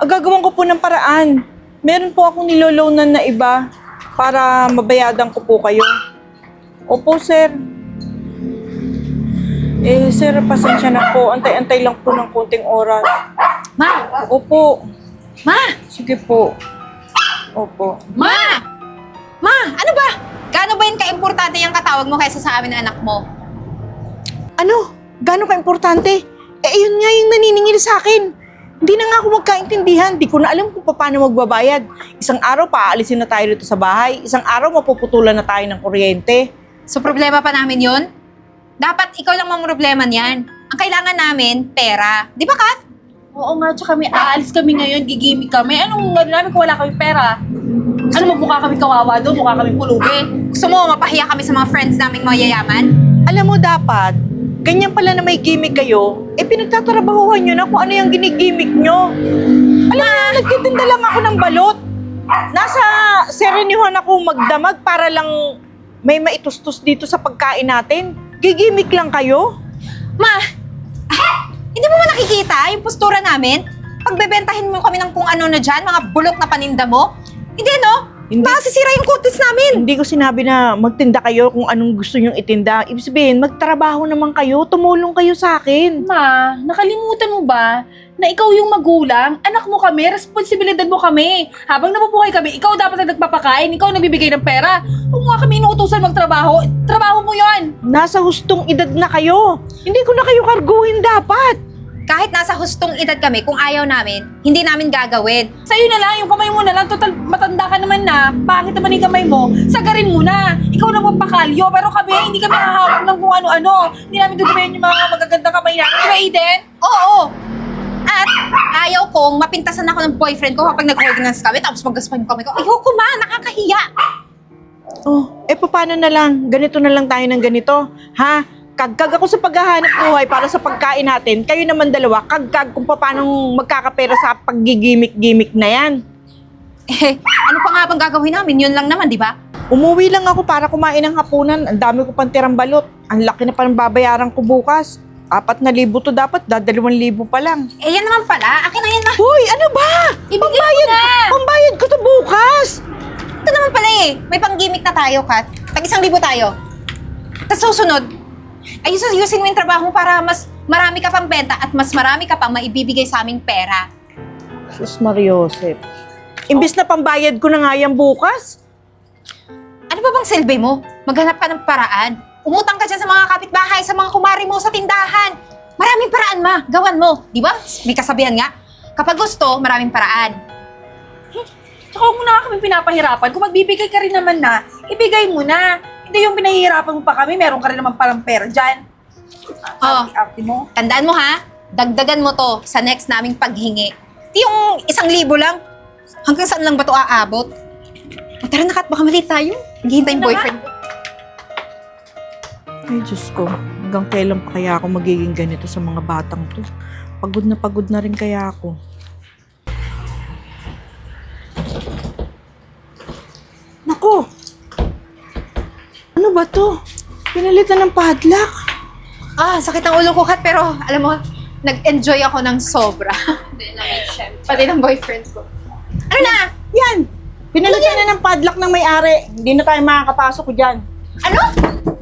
Gagawan ko po ng paraan. Meron po akong niloloanan na iba para mabayadan ko po kayo. Opo, sir. Sir, pasensya na po. Antay-antay lang po ng konting oras. Ma! Opo. Ma! Sige po. Opo. Ma! Ma! Ano ba? Gaano ba yun ka-importante yung katawag mo kaysa sa amin ng anak mo? Ano? Gano'n ka-importante? Yun nga yung naniningil sa akin. Hindi na nga ako magkaintindihan. Di ko na alam kung paano magbabayad. Isang araw, paaalisin na tayo dito sa bahay. Isang araw, mapuputulan na tayo ng kuryente. So problema pa namin yun? Dapat ikaw lang mamroblema niyan. Ang kailangan namin, pera. Di ba, Kath? Oo nga, tsaka aalis kami ngayon, gigimik kami. Anong ano namin kung wala kami pera? Ano, mukha kami kawawa doon, mukha kami pulubi. Gusto mo mapahiya kami sa mga friends naming mayayaman? Alam mo dapat, ganyan pala na may gimmick kayo, pinagtatrabahuhan nyo na kung ano yung ginigimmick nyo. Alam mo, nagtitinda lang ako ng balot. Nasa serenihan ako magdamag para lang may maitustos dito sa pagkain natin. Gigimik lang kayo? Ma! Hindi mo ba nakikita yung postura namin? Pagbebentahin mo kami ng kung ano na dyan, mga bulok na paninda mo? Hindi, no? Hindi. Masisira yung kutis namin! Hindi ko sinabi na magtinda kayo kung anong gusto nyong itinda. Ibig sabihin, magtrabaho naman kayo, tumulong kayo sa akin. Ma, nakalimutan mo ba na ikaw yung magulang, anak mo kami, responsibilidad mo kami. Habang nabubuhay kami, ikaw dapat ang nagpapakain, ikaw nagbibigay ng pera. Kung nga kami inuutusan magtrabaho, trabaho mo yon. Nasa hustong edad na kayo. Hindi ko na kayo karguhin dapat. Kahit nasa hustong edad kami, kung ayaw namin, hindi namin gagawin. Sa'yo na lang, yung kamay mo na lang, total matanda ka naman na, pangit naman yung kamay mo, sagarin mo na. Ikaw na magpakalyo, pero kami, hindi kami hahawak ng kung ano-ano. Hindi namin gagawin yung mga magagandang kamay namin. Di ba, Eden? Oo! At ayaw kong mapintasan ako ng boyfriend ko kapag nag-holding hands kami, tapos maggaspan yung kamay ko. Ayoko ma, nakakahiya! Paano na lang? Ganito na lang tayo ng ganito. Ha? Kagkag ako sa paghahanap buhay para sa pagkain natin. Kayo naman dalawa, kagkag kung paano magkakapera sa paggigimik-gimik na yan. Ano pa nga bang gagawin namin? Yun lang naman, di ba? Umuwi lang ako para kumain ng hapunan. Ang dami ko pang tirang balot. Ang laki na pa ng babayaran ko bukas. 4,000 to dapat, 2,000 pa lang. Yan naman pala. Akin na yan, ma. Hoy, ano ba? Ibigay mo na! Pambayad ko to bukas! Ito naman pala may pang-gimik na tayo, Kat. Tag-1,000 tayo. Tapos susunod, ayusin mo yung trabaho mo para mas marami ka pang benta at mas marami ka pang maibibigay sa aming pera. Sus Mariosep. Imbis na pambayad ko na nga yan bukas. Ano ba bang silbi mo? Maghanap ka ng paraan. Umutang ka dyan sa mga kapitbahay, sa mga kumari mo sa tindahan. Maraming paraan, ma. Gawan mo. Di ba? May kasabihan nga. Kapag gusto, maraming paraan. Tsaka huwag mo na kami pinapahirapan. Kung magbibigay ka rin naman na, ibigay mo na. Hindi yung pinahihirapan mo pa kami, meron ka rin naman palang pera dyan. Oh. Arte mo. Tandaan mo ha, dagdagan mo to sa next naming paghingi. Di yung 1,000 lang. Hanggang saan lang ba to aabot? O tara na, Kat, baka mali tayo. Naghihintay yung boyfriend ko. Ay, Diyos ko. Hanggang kailan pa kaya ako magiging ganito sa mga batang to? Pagod na rin kaya ako. Nako! Ano ba to? Pinalitan ng padlock. Sakit ang ulo ko, Kat, pero alam mo, nag-enjoy ako ng sobra. Hindi naman, syempre. Pati ng boyfriend ko. Ano na? Yan! Pinalitan na ng padlock ng may-ari. Hindi na tayo makakapasok dyan. Ano?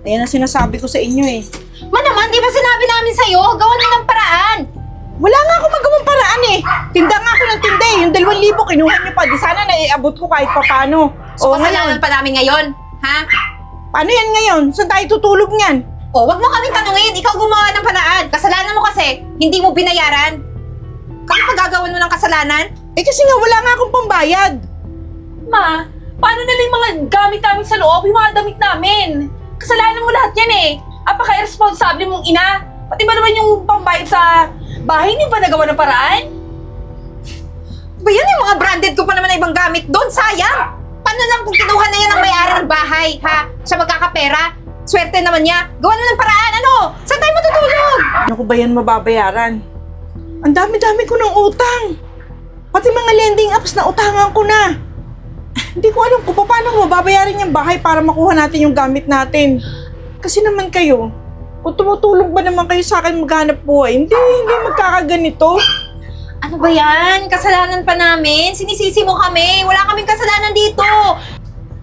Ayan ang sinasabi ko sa inyo eh. Naman, di ba sinabi namin sa'yo? Gawan mo ng paraan. Wala nga ako magawang paraan eh. Tinda nga ako ng tinda eh. Yung 2,000 kinuha niyo pa. Di sana naiabot ko kahit papano. So, kasalanan pa namin ngayon. Ha? Paano yan ngayon? Saan tayo tutulog niyan? Wag mo kaming tanungin. Ikaw gumawa ng paraan. Kasalanan mo kasi, hindi mo binayaran. Kami pagagawan mo ng kasalanan? Kasi nga wala nga akong pambayad. Ma, paano na lang yung mga gamit namin sa loob, yung mga damit namin? Kasalanan mo lahat yan eh. Apaka-irresponsable mong ina. Pati ba naman yung pambayad sa bahay, hindi ba nagawa ng paraan? Ba yan yung mga branded ko pa naman na ibang gamit doon? Sayang! Paano lang kung kinuha na yan ang may-ari ng bahay, ha? Siya magkakapera? Swerte naman niya. Gawan mo ng paraan, ano? Saan tayo matutulog? Ano ko ba yan mababayaran? Ang dami-dami ko ng utang. Pati mga lending apps na utangan ko na. Hindi ko alam kung paano mababayaran yung bahay para makuha natin yung gamit natin. Kasi naman kayo, kung tumutulong ba naman kayo sa akin maghanap buhay, hindi magkakaganito. Ano ba yan? Kasalanan pa namin? Sinisisi mo kami? Wala kaming kasalanan dito.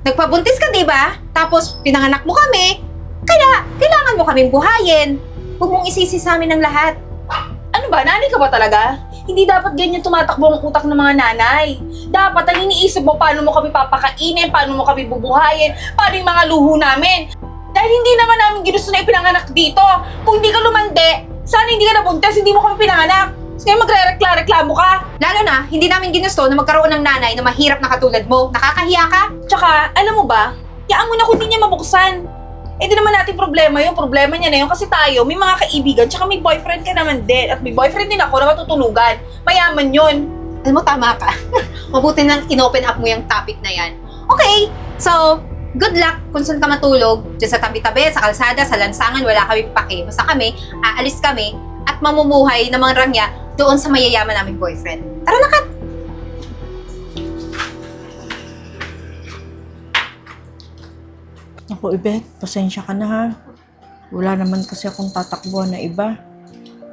Nagpabuntis ka, di ba? Tapos pinanganak mo kami. Kaya kailangan mo kaming buhayin. Huwag mong isisi sa amin ang lahat. Ano ba? Nanay ka ba talaga? Hindi dapat ganyan tumatakbo ang utak ng mga nanay. Dapat ang iniisip mo paano mo kami papakainin, paano mo kami bubuhayin, paano yung mga luho namin. Dahil hindi naman namin ginusto na ipinanganak dito. Kung hindi ka lumande, sana hindi ka nabuntis, hindi mo kami pinanganak. Kaya magre-reklamo ka. Lalo na, hindi namin ginusto na magkaroon ng nanay na mahirap na katulad mo. Nakakahiya ka? Tsaka, alam mo ba, yaan mo na kung hindi niya mabuksan. Eh di naman natin problema yung problema niya na yun kasi tayo, may mga kaibigan, tsaka may boyfriend ka naman din. At may boyfriend din ako na matutulugan. Mayaman yun. Alam mo, tama ka. Mabuti nang in-open up mo yung topic na yan. Okay, so, good luck kung saan ka matulog. Diyan sa tabi-tabi, sa kalsada, sa lansangan, wala kami pake. Basta kami, aalis kami, at mamumuhay ng mga rangya doon sa mayayaman naming boyfriend. Tara na, Kat! Ako, Ibet, pasensya ka na ha. Wala naman kasi akong tatakbuhan na iba.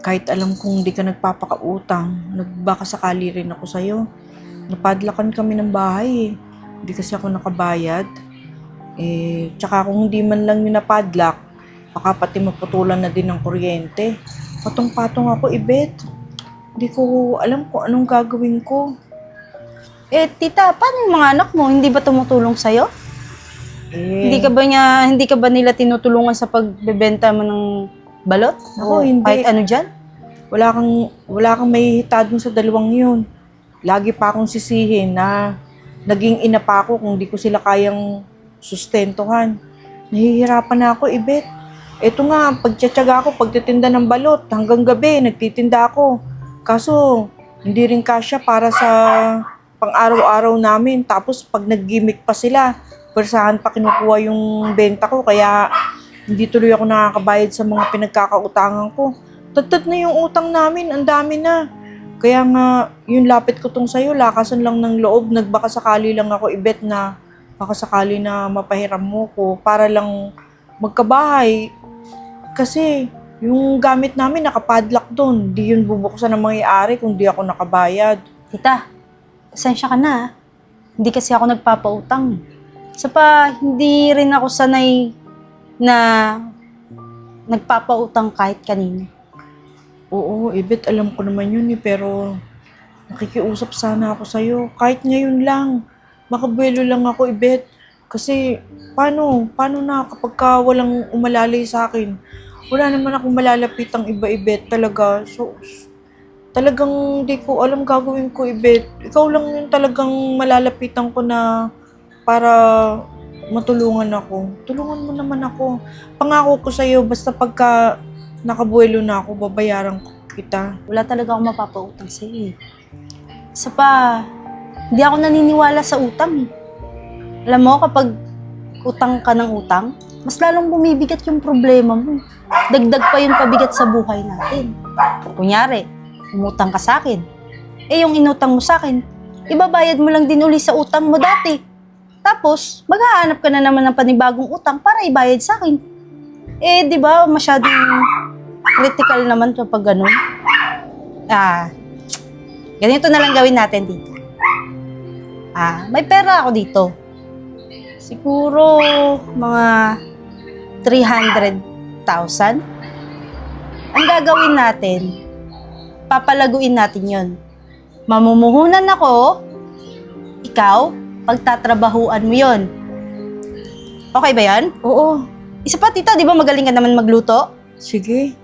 Kahit alam kong hindi ka nagpapakautang, nagbaka sakali rin ako sa'yo. Napadlakan kami ng bahay eh. Hindi kasi ako nakabayad. Tsaka kung hindi man lang yung napadlak, baka pati maputulan na din ng kuryente. Patong-patong ako, Ibet. Hindi ko alam kung anong gagawin ko. Tita, paano yung mga anak mo? Hindi ba tumutulong sa'yo? Hindi ka ba nila tinutulungan sa pagbebenta mo ng balot? Ako, O hindi. kahit ano dyan? Wala kang may hitadon sa dalawang yun. Lagi pa akong sisihin na naging ina pa ako kung di ko sila kayang sustentuhan. Nahihirapan na ako, Ibet. Eto nga, pagtsatsaga ako, pagtitinda ng balot, hanggang gabi, nagtitinda ako. Kaso, hindi rin kasya para sa pang-araw-araw namin. Tapos, pag nag-gimmick pa sila, persahan pa kinukuha yung benta ko, kaya hindi tuloy ako nakakabayad sa mga pinagkakautangan ko. Tatat na yung utang namin, ang dami na. Kaya nga, yung lapit ko tong sa'yo, lakasan lang ng loob, nagbaka sakali lang ako, Ibet, na baka sakali na mapahiram mo ko para lang magkabahay. Kasi, yung gamit namin nakapadlock doon. Di yun bubuksan ng may-ari kung di ako nakabayad. Tita, pasensya ka na ha. Hindi kasi ako nagpapautang. Isa pa, hindi rin ako sanay na nagpapautang kahit kanino. Oo, Ibet, alam ko naman yun eh, pero nakikiusap sana ako sa'yo. Kahit ngayon lang, makabuelo lang ako, Ibet. Kasi, paano na kapag ka walang umalalay sa akin? Wala naman akong malalapitang iba, Ibet, talaga. So, talagang di ko alam gagawin ko, Ibet. Ikaw lang yung talagang malalapitan ko na para matulungan ako. Tulungan mo naman ako. Pangako ko sa'yo, basta pagka nakabuelo na ako, babayaran ko kita. Wala talaga akong mapapautang sa'yo eh. Isa pa, hindi ako naniniwala sa utang eh. Alam mo, kapag utang ka ng utang, mas lalong bumibigat yung problema mo. Dagdag pa yung pabigat sa buhay natin. Kunyari, umutang ka sa akin. Yung inutang mo sa akin, ibabayad mo lang din uli sa utang mo dati. Tapos, maghahanap ka na naman ng panibagong utang para ibayad sa akin. Di ba, masyadong critical naman kapag ganun. Ganito na lang gawin natin dito. May pera ako dito. Siguro, mga 300,000. Ang gagawin natin, papalaguin natin yon. Mamumuhunan ako, ikaw, pagtatrabahuan mo yon. Okay ba yan? Oo, Isa pa, tita, di ba magaling ka naman magluto? sige.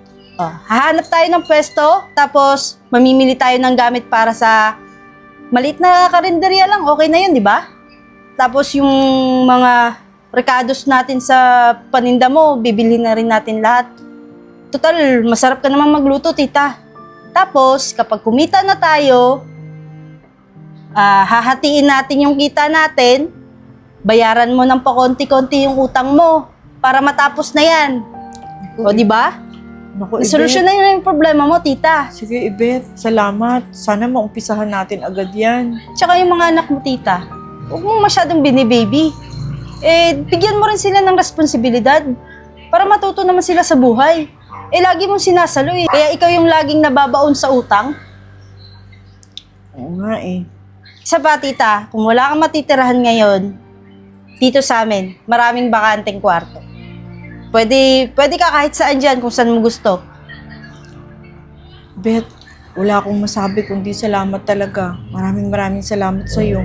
Hahanap tayo ng pwesto, tapos mamimili tayo ng gamit para sa maliit na karinderya lang. Okay na yun, di ba? Tapos yung mga rekados natin sa paninda mo, bibili na rin natin lahat. Total, masarap ka naman magluto, tita. Tapos, kapag kumita na tayo, hahatiin natin yung kita natin, bayaran mo ng pakonti-konti yung utang mo para matapos na yan. O, di ba? Naku, Solusyon na yun yung problema mo, tita. Sige, Ibet. Salamat. Sana maumpisahan natin agad yan. Tsaka yung mga anak mo, tita, huwag mong masyadong binibaby. Bigyan mo rin sila ng responsibilidad para matuto naman sila sa buhay. Lagi mong sinasalo eh. Kaya ikaw yung laging nababaon sa utang. Oo nga eh. Isa pa, tita, kung wala kang matitirahan ngayon, dito sa amin, maraming bakanteng kwarto. Pwede ka kahit saan dyan kung saan mo gusto. Bet, wala akong masabi kundi salamat talaga. Maraming salamat sa'yo.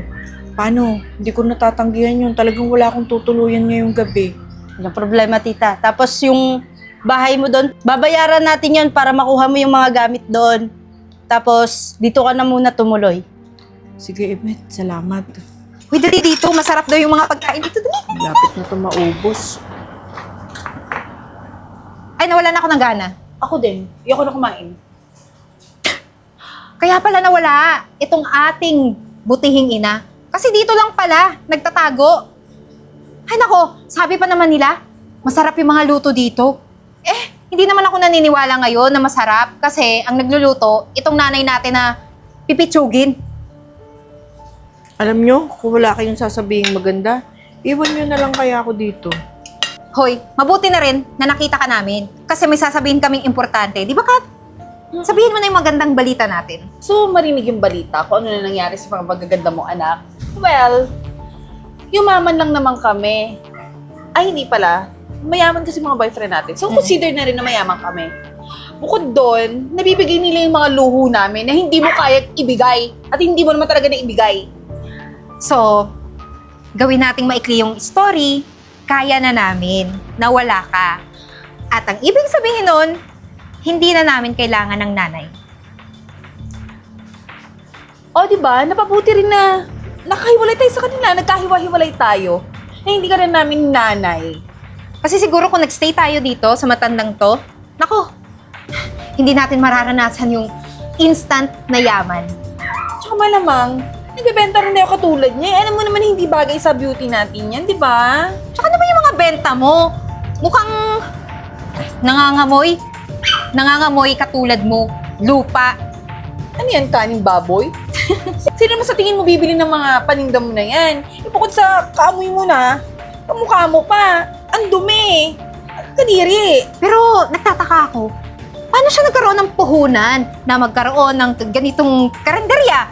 Paano? Hindi ko natatanggihan yun. Talagang wala akong tutuluyan ngayong gabi. Walang problema, tita. Tapos yung bahay mo doon, babayaran natin yun para makuha mo yung mga gamit doon. Tapos, dito ka na muna tumuloy. Sige, Bet. Salamat. Uy, dali dito. Masarap daw yung mga pagkain dito. Dali. Lapit na ito maubos. Ay, nawala na ako ng gana. Ako din. Ayoko na kumain. Kaya pala nawala itong ating butihing ina. Kasi dito lang pala, nagtatago. Ay nako, sabi pa naman nila, masarap yung mga luto dito. Hindi naman ako naniniwala ngayon na masarap kasi ang nagluluto, itong nanay natin na pipitsugin. Alam nyo, kung wala kayong sasabihin maganda, iwan nyo na lang kaya ako dito. Hoy, mabuti na rin na nakita ka namin kasi may sasabihin kaming importante. Di ba, Kat? Sabihin mo na yung magandang balita natin. So, marinig yung balita kung ano na nangyari sa mga magaganda mong anak. Well, yumaman lang naman kami. Ay, hindi pala. Mayaman kasi mga boyfriend natin. So, consider na rin na mayaman kami. Bukod doon, nabibigay nila yung mga luho namin na hindi mo kaya ibigay. At hindi mo naman talaga na ibigay. So, gawin nating maikli yung story, kaya na namin na wala ka. At ang ibig sabihin nun, hindi na namin kailangan ng nanay. O, di ba? Napabuti rin na nakahiwalay tayo sa kanila. Nagkahiwa-hiwalay tayo. Na hindi ka rin namin nanay. Kasi siguro kung nagstay tayo dito sa matandang to, nako, hindi natin mararanasan yung instant na yaman. Tsaka malamang, nagbebenta rin tayo katulad niya. Alam mo naman hindi bagay sa beauty natin yan, di ba? Tsaka naman yung mga benta mo, mukhang nangangamoy. Nangangamoy katulad mo, lupa. Ano yan, kaning baboy? Sino naman sa tingin mo bibili ng mga paninda mo na yan? Bukod sa kaamoy mo na, kamukha mo pa. Ang dumi. Kadiri. Pero nagtataka ako, paano siya nagkaroon ng puhunan na magkaroon ng ganitong karinderya?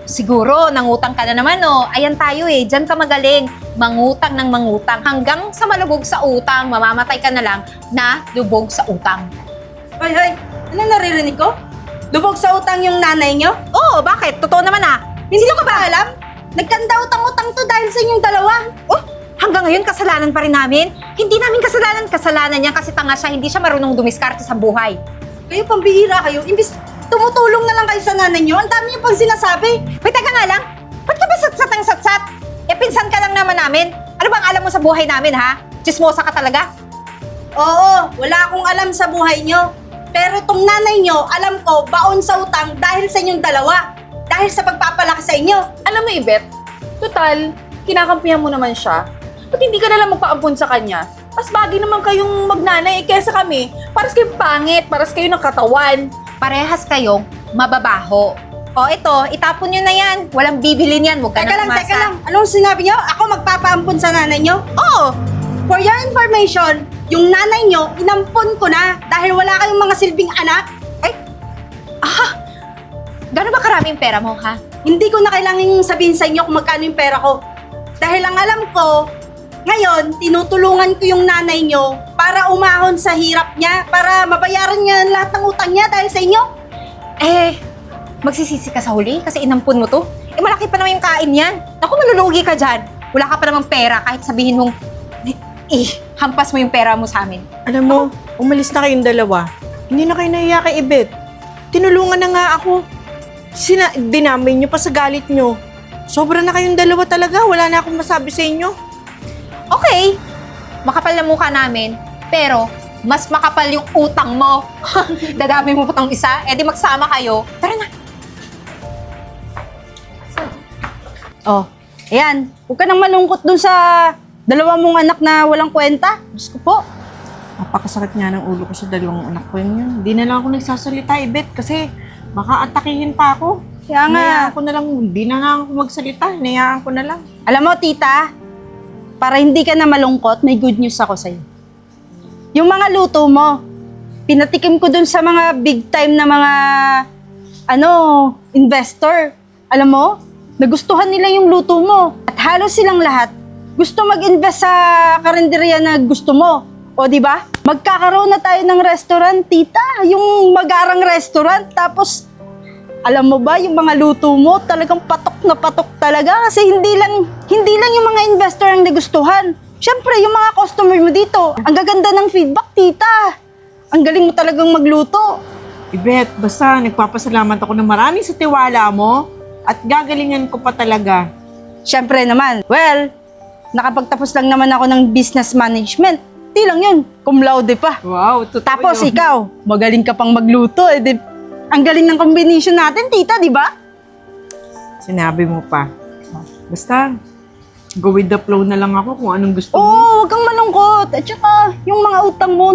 Siguro, nangutang ka na naman, no? Ayan tayo eh, dyan ka magaling. Mangutang ng mangutang. Hanggang sa malubog sa utang, mamamatay ka na lang na lubog sa utang. Hoy, ano naririnig ko? Lubog sa utang yung nanay nyo? Oo, bakit? Totoo naman ah. Hindi ko ba alam? Nagkanda utang-utang to dahil sa inyong dalawa. Oh, hanggang ngayon kasalanan pa rin namin. Hindi namin kasalanan niya kasi tanga siya, hindi siya marunong dumiskarte sa buhay. Kayo pambihira kayo. Imbis tumutulong na lang kayo sa nanay nyo, ang dami niyo pang sinasabi. Wait, teka nga lang. Ba't ka ba satsatang satsat? Eh, pinsan ka lang naman namin. Ano bang alam mo sa buhay namin, ha? Chismosa ka talaga? Oo, wala akong alam sa buhay nyo. Pero tong nanay nyo, alam ko, baon sa utang dahil sa inyong dalawa. Dahil sa pagpapalaki sa inyo. Alam mo, Ibet, total, kinakampihan mo naman siya. Ba't hindi ka na lang magpaampon sa kanya? Mas bagay naman kayong magnanay kesa kami. Paras kayong pangit, paras kayo ng katawan. Parehas kayong mababaho. O ito, itapon nyo na yan. Walang bibili niyan. Huwag ka Teka nang lang, umasa. teka lang. Anong sinabi nyo? Ako magpapaampon sa nanay nyo? Oo! For your information, yung nanay nyo, inampon ko na dahil wala kayong mga silbing anak. Gano'n ba karaming pera mo, ha? Hindi ko na kailangang sabihin sa inyo kung magkano yung pera ko. Dahil ang alam ko, ngayon, tinutulungan ko yung nanay nyo para umahon sa hirap niya, para mabayaran niya lahat ng utang niya dahil sa inyo. Eh, magsisisi ka sa huli kasi inampun mo to. Eh, malaki pa naman yung kain yan. Naku, malulugi ka dyan. Wala ka pa namang pera kahit sabihin mong, hampas mo yung pera mo sa amin. Alam mo, umalis na kayong dalawa. Hindi na kayo nahiya kay Ibet. Tinulungan na nga ako. Dinamay nyo pa sa galit nyo. Sobra na kayong dalawa talaga. Wala na akong masabi sa inyo. Okay, makapal na mukha namin, pero mas makapal yung utang mo. Dadami mo pa tong isa, edi magsama kayo. Tara na. Oh, ayan. Huwag ka nang malungkot dun sa dalawa mong anak na walang kwenta. Diyos ko po. Napakasakit nga ng ulo ko sa dalawang anak ko yun. Hindi na lang ako nagsasalita, Ibet, kasi baka atakihin pa ako. Kaya nga. Hinayaan ko na lang, hindi na lang ako magsalita. Hinayaan ko na lang. Alam mo, tita, para hindi ka na malungkot, may good news ako sa'yo. Yung mga luto mo, pinatikim ko dun sa mga big time na mga, investor. Alam mo, nagustuhan nila yung luto mo. At halos silang lahat gusto mag-invest sa karinderya na gusto mo. O di ba? Magkakaroon na tayo ng restaurant, tita. Yung magarang restaurant. Tapos, alam mo ba, yung mga luto mo talagang patok na patok talaga. Kasi hindi lang yung mga investor ang nagustuhan. Siyempre, yung mga customer mo dito. Ang gaganda ng feedback, tita. Ang galing mo talagang magluto. Ibet, basta nagpapasalamat ako ng marami sa tiwala mo at gagalingan ko pa talaga. Siyempre naman, well, nakapagtapos lang naman ako ng business management. Di lang yun, cum laude pa. Wow, totoo Tapos yun. ikaw, magaling ka pang magluto. Ang galing ng combination natin, tita, di ba? Sinabi mo pa. Basta, go with the flow na lang ako kung anong gusto mo. Oo, huwag kang malungkot. At saka, yung mga utang mo,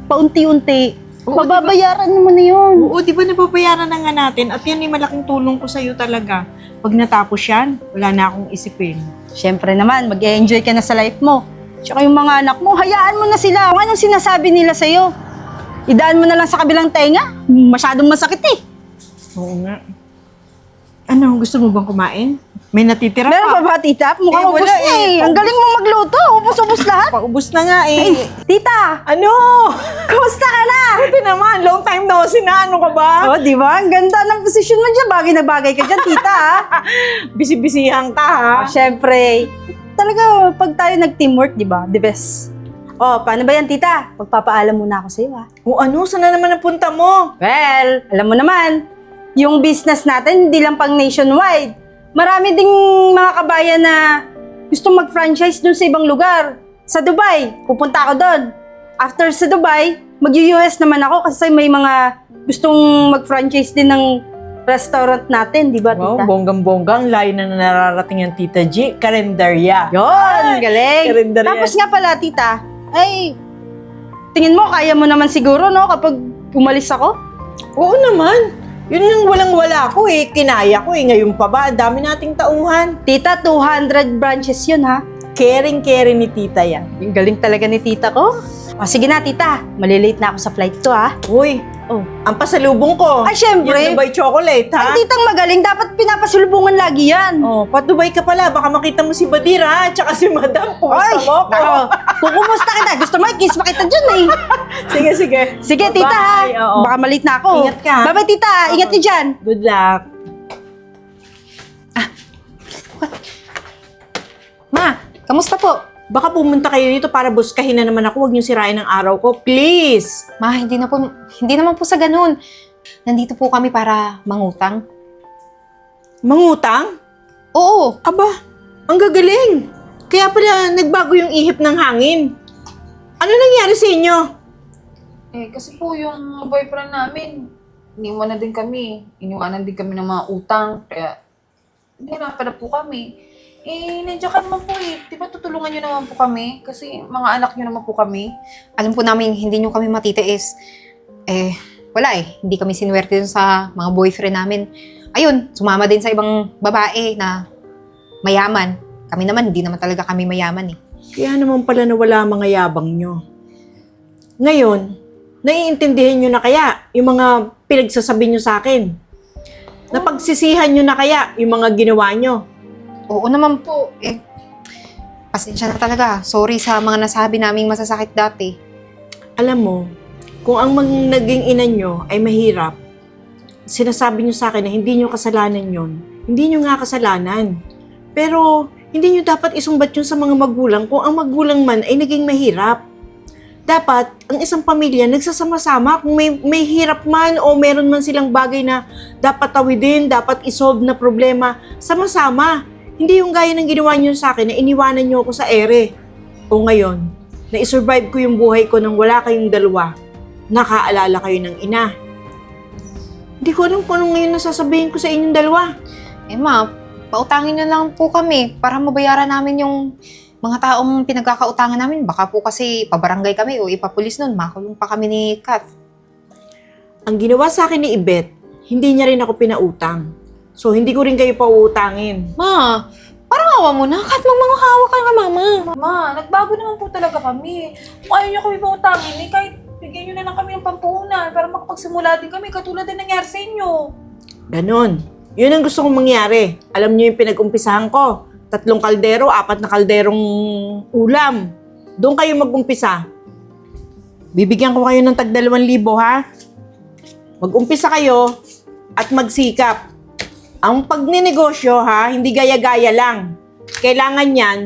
paunti-unti, Oo, mababayaran mo na yun. Oo, di ba nababayaran na nga natin? At yan yung malaking tulong ko sa'yo talaga. Pag natapos yan, wala na akong isipin. Siyempre naman, mag-enjoy ka na sa life mo. Tsaka yung mga anak mo, hayaan mo na sila. Kung anong sinasabi nila sa'yo, idaan mo na lang sa kabilang tenga. Masyadong masakit eh. Oo nga. Ano, gusto mo bang kumain? May natitira Meron pa. pa ba, tita? Mukhang wala ubos na eh. eh. Ang galing mo magluto. Ubos-ubos lahat. Paubos na nga eh. Tita, Ano? kumusta ka na? Buti naman, long time no see na. Ano ka ba? Oh, di ba? Ang ganda ng posisyon mo dyan. Bagay na bagay ka dyan, tita, ha? Bisi-bisihan ka ha. Siyempre, talaga, pag tayo nag-teamwork, di ba? The best. Oh, paano ba yan, tita? Pagpapaalam muna ako sa'yo, ha? O ano, saan na naman ang punta mo? Well, alam mo naman, yung business natin, hindi lang pang nationwide. Marami ding mga kabayan na gusto mag-franchise dun sa ibang lugar. Sa Dubai, pupunta ako doon. After sa Dubai, mag-US naman ako kasi may mga gustong mag-franchise din ng restaurant natin, di ba, Wow, tita? bonggang-bonggang. Layo na nararating yung Tita G. Kalendarya. Yun, galing. Kalendarya. Tapos nga pala, tita, ay, tingin mo, kaya mo naman siguro, no, kapag umalis ako? Oo naman. Yun yung walang-wala ko eh. Kinaya ko eh. Ngayon pa ba? Dami nating tauhan. Tita, 200 branches yun, ha? Caring-caring ni Tita yan. Yung galing talaga ni tita ko. O, sige na, tita. Malilate na ako sa flight to, ha? Uy, Oh. ang pasalubong ko. Ay, syempre. Yung Dubai chocolate, ha? Ang titang magaling, dapat pinapasulubungan lagi yan. Oh, pa-Dubai ka pala. Baka makita mo si Badira, ha? Tsaka si Madam. Kumusta mo ko? nako. Kukumusta kita. Gusto mo, kiss pa kita dyan, eh. Sige, sige. Sige, tita, ha? Bye, oo. Baka malate na ako. Ingat ka, ha? Bye-bye, tita. Ingat niyo dyan. Good luck. Ma, kamusta po? Baka pumunta kayo dito para buskahin na naman ako. Huwag niyo sirain ang araw ko. Please. Ma, hindi naman po sa ganun. Nandito po kami para mangutang. Mangutang? Oo, Aba, ang gagaling. Kaya pala nagbago yung ihip ng hangin. Ano nangyari sa inyo? Eh, kasi po yung boyfriend namin, iniwanan din kami. Iniwanan din kami ng mga utang. Kaya, nahirapan na po kami. Eh, nandiyan ka naman po eh. Di ba tutulungan nyo naman po kami? Kasi mga anak nyo naman po kami. alam po namin hindi nyo kami matitiis. Eh, wala eh. Hindi kami sinuwerte dun sa mga boyfriend namin. Ayun, sumama din sa ibang babae na mayaman. Kami naman, hindi naman talaga kami mayaman eh. Kaya naman pala nawala mga yabang nyo. Ngayon, naiintindihan nyo na kaya yung mga pinagsasabi nyo sa akin? Napagsisihan nyo na kaya yung mga ginawa nyo? Oo naman po. Eh, pasensya na talaga. Sorry sa mga nasabi naming masasakit dati. Alam mo, kung ang naging ina nyo ay mahirap, sinasabi nyo sa akin na hindi nyo kasalanan yon, hindi nyo nga kasalanan. Pero, hindi nyo dapat isumbat yun sa mga magulang kung ang magulang man ay naging mahirap. Dapat, ang isang pamilya nagsasama-sama kung may hirap man o meron man silang bagay na dapat tawidin, dapat isolve na problema, sama-sama. Hindi yung gaya ng ginawa nyo sa akin na iniwanan nyo ako sa ere. O ngayon, na isurvive ko yung buhay ko nang wala kayong dalawa, nakaalala kayo ng ina. Hindi ko alam kung anong ngayon nasasabihin ko sa inyong dalawa. Eh ma, pautangin na lang po kami para mabayaran namin yung mga taong pinagkakautangan namin. Baka po kasi pabarangay kami o ipapulis nun. Makulong pa kami ni Kat. Ang ginawa sa akin ni Ibet, hindi niya rin ako pinautang. So, hindi ko rin kayo pauutangin. Ma, parang awa mo na. Kat, magmanghawa ka nga, mama. Ma, nagbago naman po talaga kami. Kung ayaw nyo kami pautangin, eh, kahit bigyan nyo na lang kami ng pampuhunan para makapagsimula din kami, katulad din nangyari sa inyo. Ganon. Yun ang gusto kong mangyari. Alam niyo yung pinag-umpisahan ko. 3 kaldero, 4 na kalderong ulam. Doon kayo mag-umpisa. Bibigyan ko kayo ng tag 2,000, ha? Mag-umpisa kayo at magsikap. Ang pagninegosyo, ha, hindi gaya-gaya lang. Kailangan yan,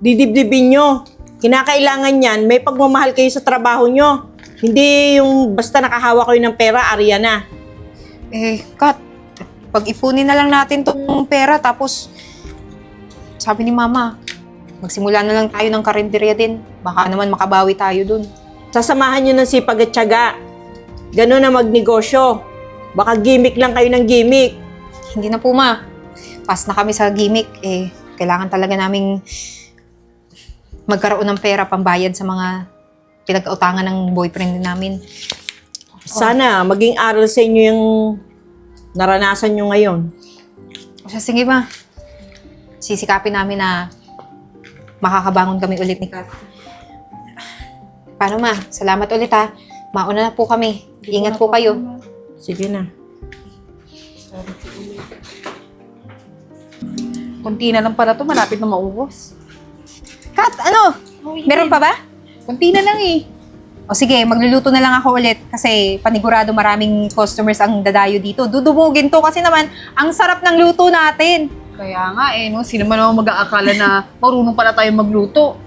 didibdibin nyo. Kinakailangan yan, may pagmamahal kayo sa trabaho nyo. Hindi yung basta nakahawa kayo ng pera, arya na. Kat, pag-ipunin na lang natin tong pera tapos sabi ni Mama, magsimula na lang tayo ng karinderya din. Baka naman makabawi tayo dun. Sasamahan nyo ng sipag at tiyaga. Ganun na magnegosyo. Baka gimmick lang kayo ng gimmick. Hindi na po, Ma. Pass na kami sa gimmick. Kailangan talaga naming magkaroon ng pera pambayad sa mga pinag-utangan ng boyfriend namin. Sana maging aral sa inyo yung naranasan nyo ngayon. O siya, sige, Ma. Sisikapin namin na makakabangon kami ulit ni Kat. Paano, Ma? Salamat ulit, ha. Mauna na po kami. Ingat po kayo. Sige na. Kunti na lang pala to, malapit na maubos. Kat, ano? Meron pa ba? Kunti na lang eh. O sige, magluluto na lang ako ulit kasi panigurado maraming customers ang dadayo dito. Dudumugin to kasi naman ang sarap ng luto natin. Kaya nga eh, no? Sino man naman mag-aakala na marunong pala tayo magluto.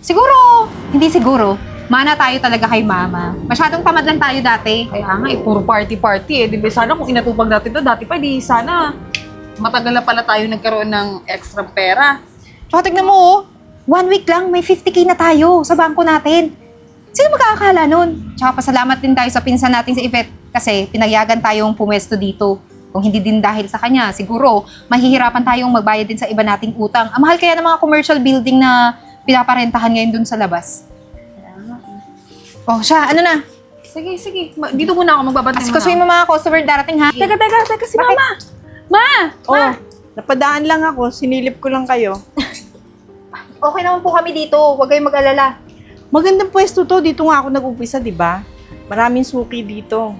Siguro, hindi siguro. Mana tayo talaga kay Mama. Masyadong tamad lang tayo dati. Kaya nga eh, puro party-party eh. Di ba sana kung inatupag natin to, dati pa di sana matagal na pala tayo nagkaroon ng extra pera. Tsaka tignan mo, 1 week lang, may 50K na tayo sa bangko natin. Sino magkakakala nun? Tsaka pasalamat din tayo sa pinsan natin si Yvette kasi pinayagan tayong pumwesto dito. Kung hindi din dahil sa kanya, siguro mahihirapan tayong magbayad din sa iba nating utang. Ang mahal kaya ng mga commercial building na pinaparentahan ngayon dun sa labas. Oh, siya, ano na? Sige, sige. Dito muna ako, magbabantay Kasi muna kasi ako. yung mga customer darating ha. Teka, si Bakit? Mama! Ma! Oh, napadaan lang ako. Sinilip ko lang kayo. Okay naman po kami dito. Huwag kayong mag-alala. Magandang pwesto to. Dito nga ako nag-umpisa, di ba? Maraming suki dito.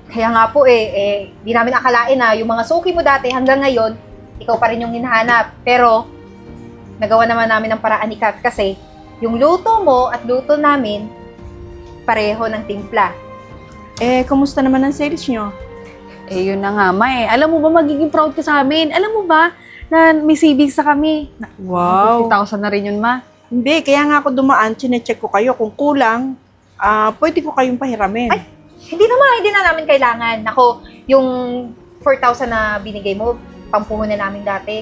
Kaya nga po di namin akalain na yung mga suki mo dati hanggang ngayon, ikaw pa rin yung hinahanap. Pero, nagawa naman namin ng paraan ni Kat kasi yung luto mo at luto namin, pareho ng timpla. Kumusta naman ang sales nyo? Eh, yun na nga, Ma eh. Alam mo ba, magiging proud ka sa amin? Alam mo ba, na may savings sa kami? Wow. 50,000 na rin yun, Ma. Hindi, kaya nga ako dumaan, chinecheck ko kayo. Kung kulang, pwede ko kayong pahiramin. Ay! Hindi na namin kailangan. Ako, yung 4,000 na binigay mo, pampuhunan namin dati,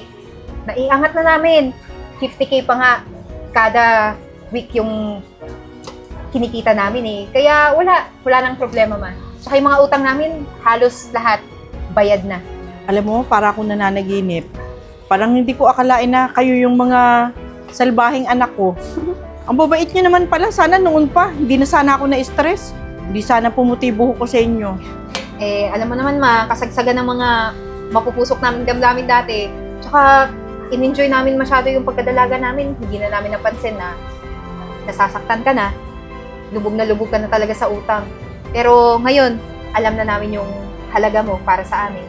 naiangat na namin. 50K pa nga kada week yung kinikita namin eh. Kaya wala nang problema, Ma. Tsaka yung mga utang namin, halos lahat bayad na. Alam mo, para akong nananaginip. Parang hindi ko akalain na kayo yung mga salbahing anak ko. Ang babait nyo naman pala. Sana noon pa. Hindi na sana ako na-stress. Hindi sana pumuti buhok ko sa inyo. Alam mo naman, Ma, kasagsagan ng mga mapupusok namin damdamin dati. Tsaka, in-enjoy namin masyado yung pagkadalaga namin. Hindi na namin napansin na nasasaktan ka na. Lubog ka na talaga sa utang. Pero ngayon, alam na namin yung halaga mo para sa amin.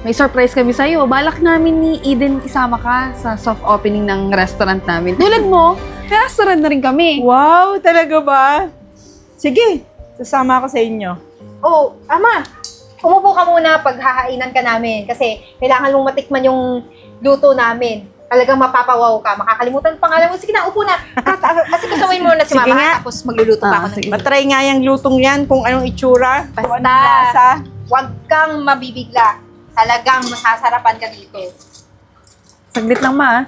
May surprise kami sa'yo. Balak namin ni Eden isama ka sa soft opening ng restaurant namin. Tulad mo, may restaurant na rin kami. Wow, talaga ba? Sige, sasama ako sa inyo. Oh, Ama, umupo ka muna pag hahainan ka namin kasi kailangan mong matikman yung luto namin. Talagang mapapawaw ka. Makakalimutan pa nga lang mo. Sige na, upo na. Kasi kasawin mo na si Sige Mama nga. tapos magluluto pa ako ng Matry nga yung lutong yan kung anong itsura. Kung Basta. anong lasa. Huwag kang mabibigla. Talagang masasarapan ka dito. Saglit lang, Ma.